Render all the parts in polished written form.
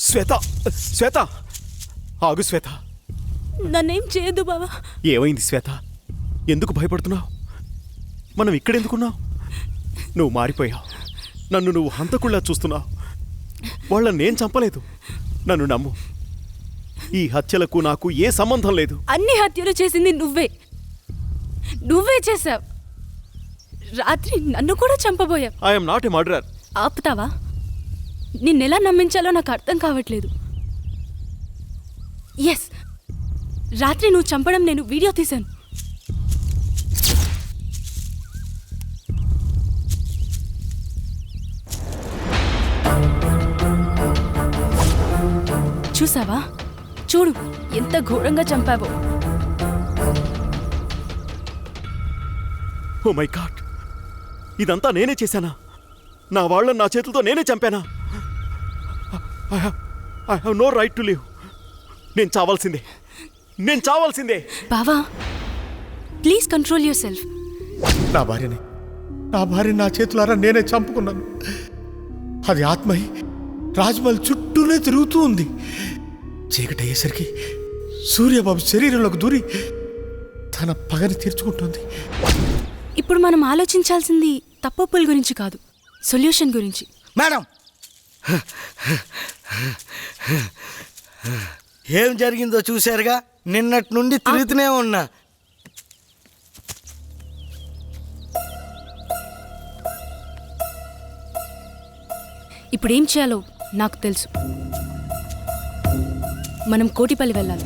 శ్వేత, శ్వేత, ఆగు శ్వేత. నన్నేం చేయదు బావా. ఏమైంది శ్వేత? ఎందుకు భయపడుతున్నావు? మనం ఇక్కడెందుకున్నావు? నువ్వు మారిపోయావు. నన్ను నువ్వు హంతకుళ్ళా చూస్తున్నావు. వాళ్ళని నేను చంపలేదు. నన్ను నమ్ము. ఈ హత్యలకు నాకు ఏ సంబంధం లేదు. అన్ని హత్యలు చేసింది నువ్వే చేశావు. రాత్రి నన్ను కూడా చంపబోయావు. I'm not a murderer. ఆపుతావా? నిన్నెలా నమ్మించాలో నాకు అర్థం కావట్లేదు. ఎస్, రాత్రి నువ్వు చంపడం నేను వీడియో తీశాను. చూసావా? చూడు ఎంత ఘోరంగా చంపావో. ఓ మై గాడ్, ఇదంతా నేనే చేశానా? నా వాళ్ళని నా చేతులతో నేనే చంపానా? I have no right to live. నేను చావాల్సిందే. బావా, ప్లీజ్ కంట్రోల్ యువర్ సెల్ఫ్. నా భార్యని నా చేతులారా నేనే చంపుకున్నాను. అది ఆత్మై రాజ్మహల్ చుట్టూనే తిరుగుతూ ఉంది. చీకటి అయ్యేసరికి సూర్యబాబు శరీరంలోకి దూరి తన పగని తీర్చుకుంటుంది. ఇప్పుడు మనం ఆలోచించాల్సింది తప్పొప్పుల గురించి కాదు, సొల్యూషన్ గురించి. మేడం, ఏం జరిగిందో చూశారుగా. నిన్నటి నుండి తిరుగుతూనే ఉన్నా. ఇప్పుడేం చేయాలో నాకు తెలుసు. మనం కోటిపల్లి వెళ్ళాలి.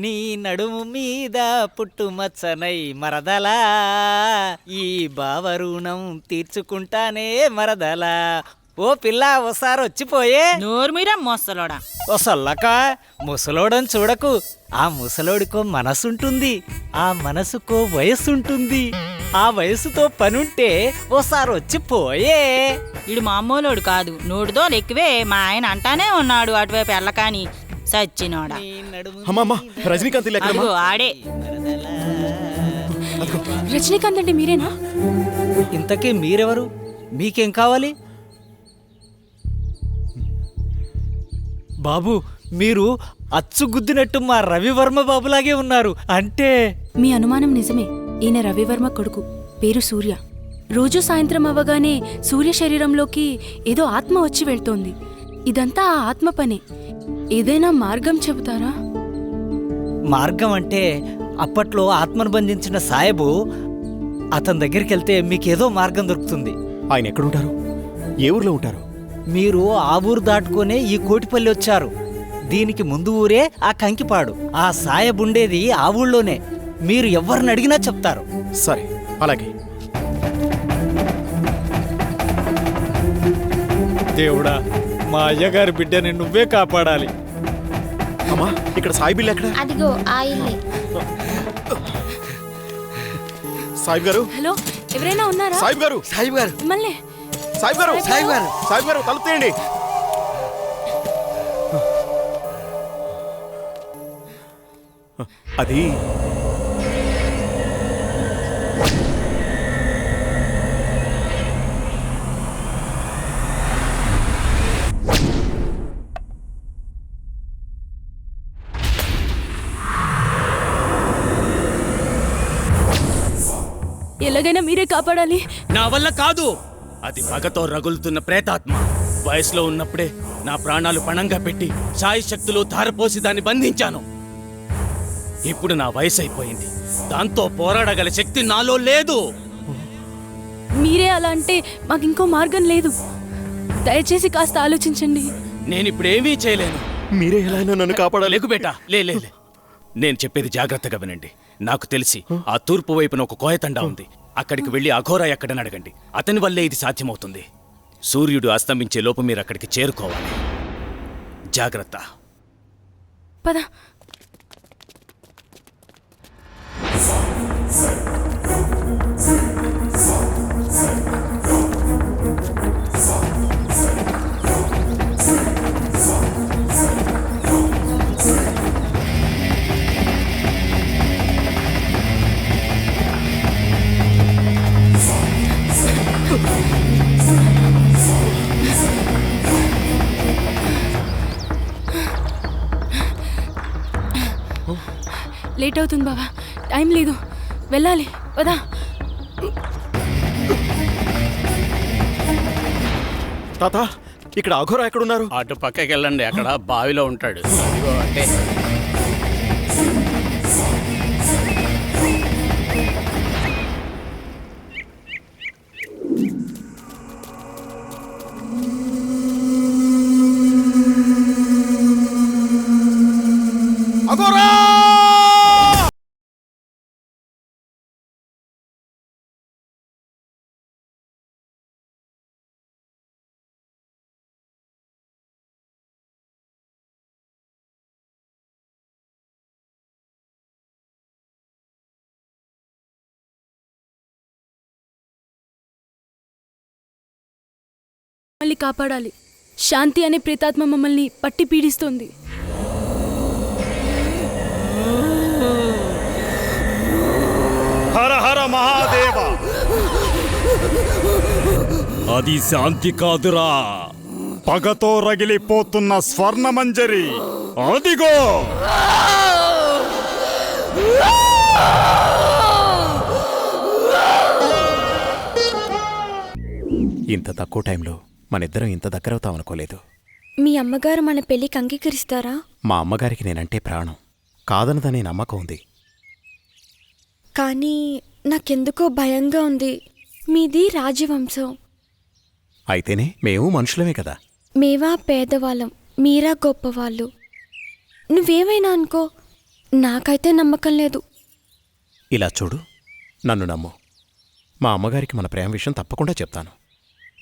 నీ నడుము మీద పుట్టుమచ్చనై మరదలా, ఈ బావరుణం తీర్చుకుంటానే మరదలా. ఓ పిల్ల, ఓసారి వచ్చిపోయే. నోరు మీరా మోసలోడా. ఓ సల్లక, ముసలోడని చూడకు. ఆ ముసలోడికో మనసుంటుంది, ఆ మనసుకో వయస్సుంటుంది. ఆ వయసుతో పనుంటే ఓసారి వచ్చిపోయే. వీడు మామూలోడు కాదు, నోటితో ఎక్కువే. మా ఆయన అంటానే ఉన్నాడు అటువైపు ఎల్లకాని సచ్చినోడా. అమ్మమ్మ, రజనీకాంత్ అదిగో ఆడే. రజనీకాంత్ అంటే మీరేనా? ఇంతకీ మీరెవరు? మీకేం కావాలి? బాబు, మీరు అచ్చుగుద్దినట్టు మా రవివర్మ బాబులాగే ఉన్నారు. అంటే మీ అనుమానం నిజమే. ఈయన రవివర్మ కొడుకు, పేరు సూర్య. రోజు సాయంత్రం అవ్వగానే సూర్య శరీరంలోకి ఏదో ఆత్మ వచ్చి వెళ్తోంది. ఇదంతా ఆ ఆత్మ పనే. ఏదైనా మార్గం చెబుతారా? మార్గం అంటే అప్పట్లో ఆత్మను బంధించిన సాయబు, అతని దగ్గరికి వెళ్తే మీకేదో మార్గం దొరుకుతుంది. ఆయన ఎక్కడుంటారు? ఏ ఊర్లో ఉంటారు? మీరు ఆ ఊరు దాటుకునే ఈ కోటిపల్లి వచ్చారు. దీనికి ముందు ఊరే ఆ కంకిపాడు. ఆ సాయబుండేది ఆ ఊళ్ళోనే. మీరు ఎవరిని అడిగినా చెప్తారు. సరే, అలాగే. దేవుడా, మా అయ్యగారి బిడ్డని నువ్వే కాపాడాలి. అమ్మా, ఇక్కడ సాయి బిల్ ఎక్కడ? అదిగో ఆ ఇల్లే. సాయిబ్ గారు. హలో, ఎవరైనా ఉన్నారా? సాయిబ్ గారు. సాయిబు గారు, మిమ్మల్ని. సాయిబ్ గారు. సాయిబ్ గారు, తలుపు తీయండి. అది ఎలాగైనా మీరే కాపాడాలి. నా వల్ల కాదు. అది పగతో రగులుతున్న ప్రేతాత్మ. వయసులో ఉన్నప్పుడే నా ప్రాణాలు పణంగా పెట్టి సాయి శక్తులు ధారపోసి దాన్ని బంధించాను. ఇప్పుడు నా వయసు అయిపోయింది. దాంతో పోరాడగల శక్తి నాలో లేదు. మీరే అలా అంటే మాకు ఇంకో మార్గం లేదు. దయచేసి కాస్త ఆలోచించండి. నేనిప్పుడేమీ చేయలేను. మీరే ఎలా అయినా నన్ను కాపాడాలి. లేకు బేటా, లే. నేను చెప్పేది జాగ్రత్తగా వినండి. నాకు తెలిసి ఆ తూర్పు వైపున ఒక కోయతండా ఉంది. అక్కడికి వెళ్ళి అఘోరా ఎక్కడని అడగండి. అతని వల్లే ఇది సాధ్యమవుతుంది. సూర్యుడు అస్తమించే లోపు మీరు అక్కడికి చేరుకోవాలి. జాగ్రత్త. పద. లేట్ అవుతుంది బావా, టైం లేదు, వెళ్ళాలి పదా. తాత, ఇక్కడ అఘోరా ఎక్కడున్నారు? అటు పక్కకి వెళ్ళండి, అక్కడ బావిలో ఉంటాడు. ఇదిగో అంటే అఘోరా! మళ్ళీ కాపాడాలి. శాంతి అనే ప్రేతాత్మ మమ్మల్ని పట్టి పీడిస్తోంది. హర హర మహాదేవ! అది శాంతి కాదురా, పగతో రగిలిపోతున్న స్వర్ణమంజరి. అదిగో! ఇంత తక్కువ టైంలో మనిద్దరం ఇంత దగ్గరవుతామనుకోలేదు. మీ అమ్మగారు మన పెళ్లికి అంగీకరిస్తారా? మా అమ్మగారికి నేనంటే ప్రాణం, కాదనదనే నమ్మకం ఉంది. కానీ నాకెందుకో భయంగా ఉంది. మీది రాజవంశం. అయితేనే మేము మనుషులమే కదా. మేవా పేదవాళ్ళం, మీరా గొప్పవాళ్ళు. నువ్వేమైనా అనుకో, నాకైతే నమ్మకం లేదు. ఇలా చూడు, నన్ను నమ్ము. మా అమ్మగారికి మన ప్రేమ విషయం తప్పకుండా చెప్తాను.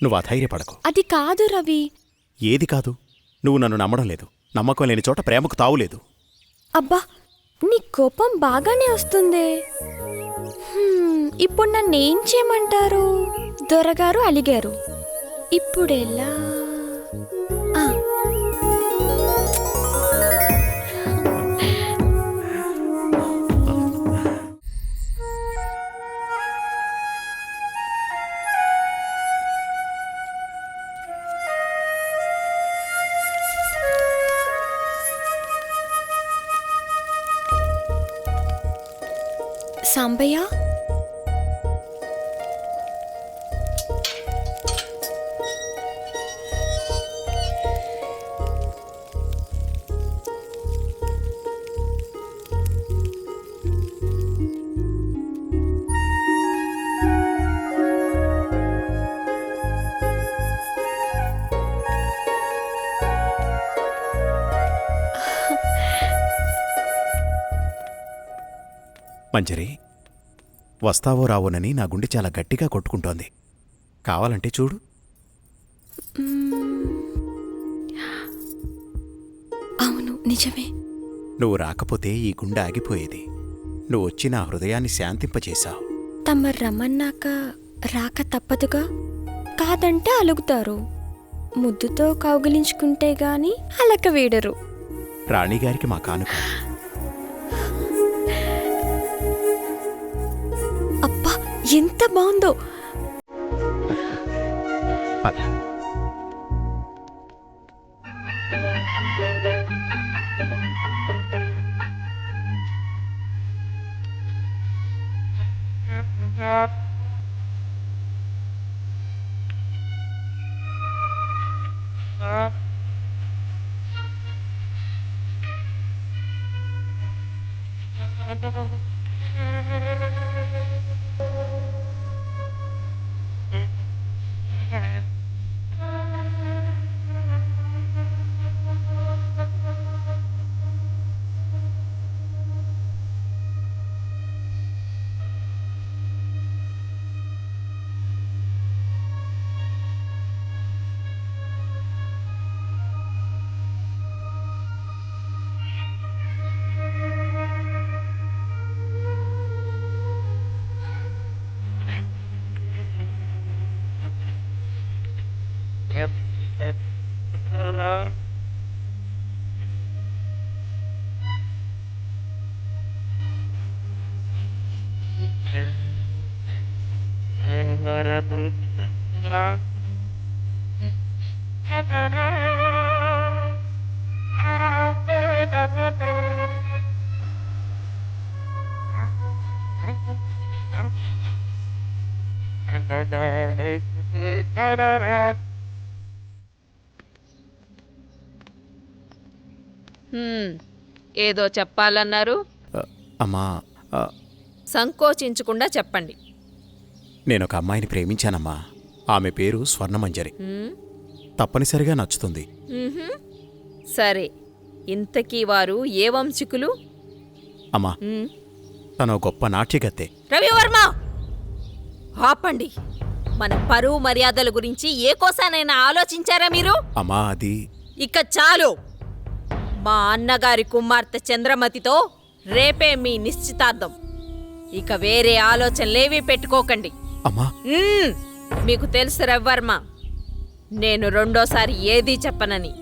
నువ్వు అధైర్యపడకు. అది కాదు రవి. ఏది కాదు? నువ్వు నన్ను నమ్మడం లేదు. నమ్మకం లేని చోట ప్రేమకు తావులేదు. అబ్బా, నీ కోపం బాగానే వస్తుందే. ఇప్పుడు నన్నేం చేయమంటారు? దొరగారు అలిగారు, ఇప్పుడెలా? ఆ, సాంబయ్య, మంజరి, వస్తావో రావోనని నా గుండె చాలా గట్టిగా కొట్టుకుంటోంది. కావాలంటే చూడు. అవును, నిజమే. నువ్వు రాకపోతే ఈ గుండె ఆగిపోయేది. నువ్వు వచ్చి నా హృదయాన్ని శాంతింపచేశావు. తమరు రమ్మన్నాక రాక తప్పదుగా. కాదంటే అలుగుతారు. ముద్దుతో కౌగిలించుకుంటే గాని అలక వీడరు. రాణిగారికి మా కానుక. అబ్బా, ఎంత బాగుందో. పద. ఏదో చెప్పాలన్నారు, అమ్మా, సంకోచించకుండా చెప్పండి. నేను ఒక అమ్మాయిని ప్రేమించానమ్మా. ఆమె పేరు స్వర్ణమంజరి. తప్పనిసరిగా నచ్చుతుంది. సరే, ఇంతకీ వారు ఏ వంశికులు? అమ్మా, తను గొప్ప నాట్యగత్తె. రవివర్మ, ఆపండి. మన పరువు మర్యాదల గురించి ఏ కోసానైనా ఆలోచించారా మీరు? అమ్మా, అది ఇక చాలు. మా అన్నగారి కుమార్తె చంద్రమతితో రేపే మీ నిశ్చితార్థం. ఇక వేరే ఆలోచనలేవీ పెట్టుకోకండి. అమ్మా, మీకు తెలుసు రవివర్మ, నేను రెండోసారి ఏదీ చెప్పనని.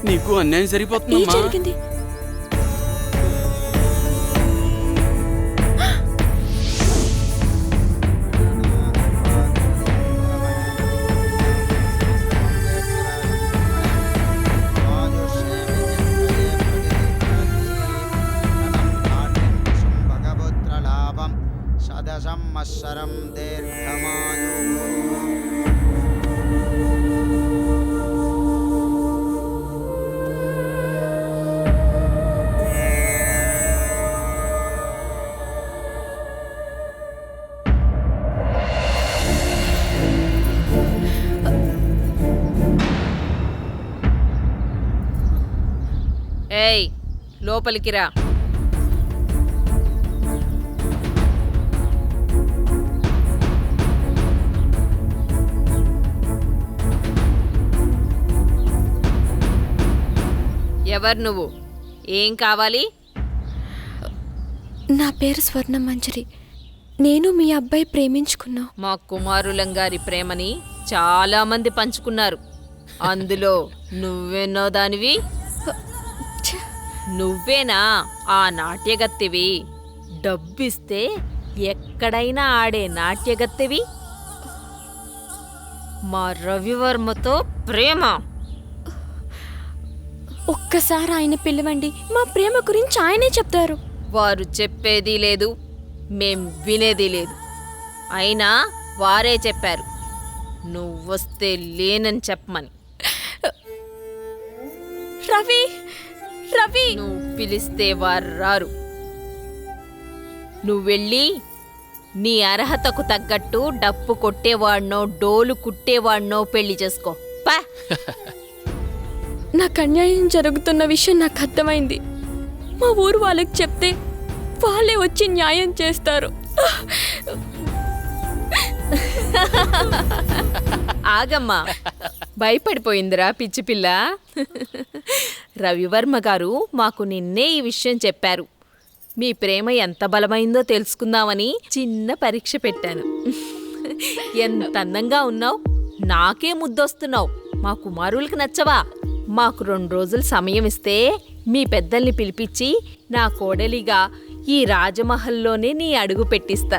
నీకు అన్యాయం ఏం సరిపోతుందమ్మా. జరిగింది? సంవత్సరం దీర్ఘమాయు. ఏయ్, లోపలికి రా. ఎవరు నువ్వు? ఏం కావాలి? నా పేరు స్వర్ణమంజరి. నేను మీ అబ్బాయి ప్రేమించుకున్నాం. మా కుమారులంగారి ప్రేమని చాలా మంది పంచుకున్నారు. అందులో నువ్వెన్నో దానివి. నువ్వేనా ఆ నాట్యగత్తెవి? డబ్బిస్తే ఎక్కడైనా ఆడే నాట్యగత్తెవి? మా రవివర్మతో ప్రేమ? ఒక్కసారి ఆయన పిలవండి, మా ప్రేమ గురించి ఆయనే చెప్తారు. వారు చెప్పేది లేదు, మేం వినేది లేదు. అయినా వారే చెప్పారు నువ్వొస్తే లేనని చెప్పమని. రవి, రవి, నువ్వు పిలిస్తే వారు రారు. నువ్వెళ్ళి నీ అర్హతకు తగ్గట్టు డప్పు కొట్టేవాడినో డోలు కుట్టేవాడినో పెళ్లి చేసుకో. పా. నాకు అన్యాయం జరుగుతున్న విషయం నాకు అర్థమైంది. మా ఊరు వాళ్ళకి చెప్తే వాళ్ళే వచ్చి న్యాయం చేస్తారు. ఆగమ్మా, భయపడిపోయిందిరా పిచ్చి పిల్ల. రవివర్మ గారు మాకు నిన్నే ఈ విషయం చెప్పారు. మీ ప్రేమ ఎంత బలమైందో తెలుసుకుందామని చిన్న పరీక్ష పెట్టాను. ఎంత అందంగా ఉన్నావు, నాకే ముద్దొస్తున్నావు. మా కుమారులకు నచ్చవా? మాకు 2 రోజులు సమయం ఇస్తే మీ పెద్దల్ని పిలిపించి నా కోడలిగా ఈ రాజమహల్లోనే నీ అడుగు పెట్టిస్తా.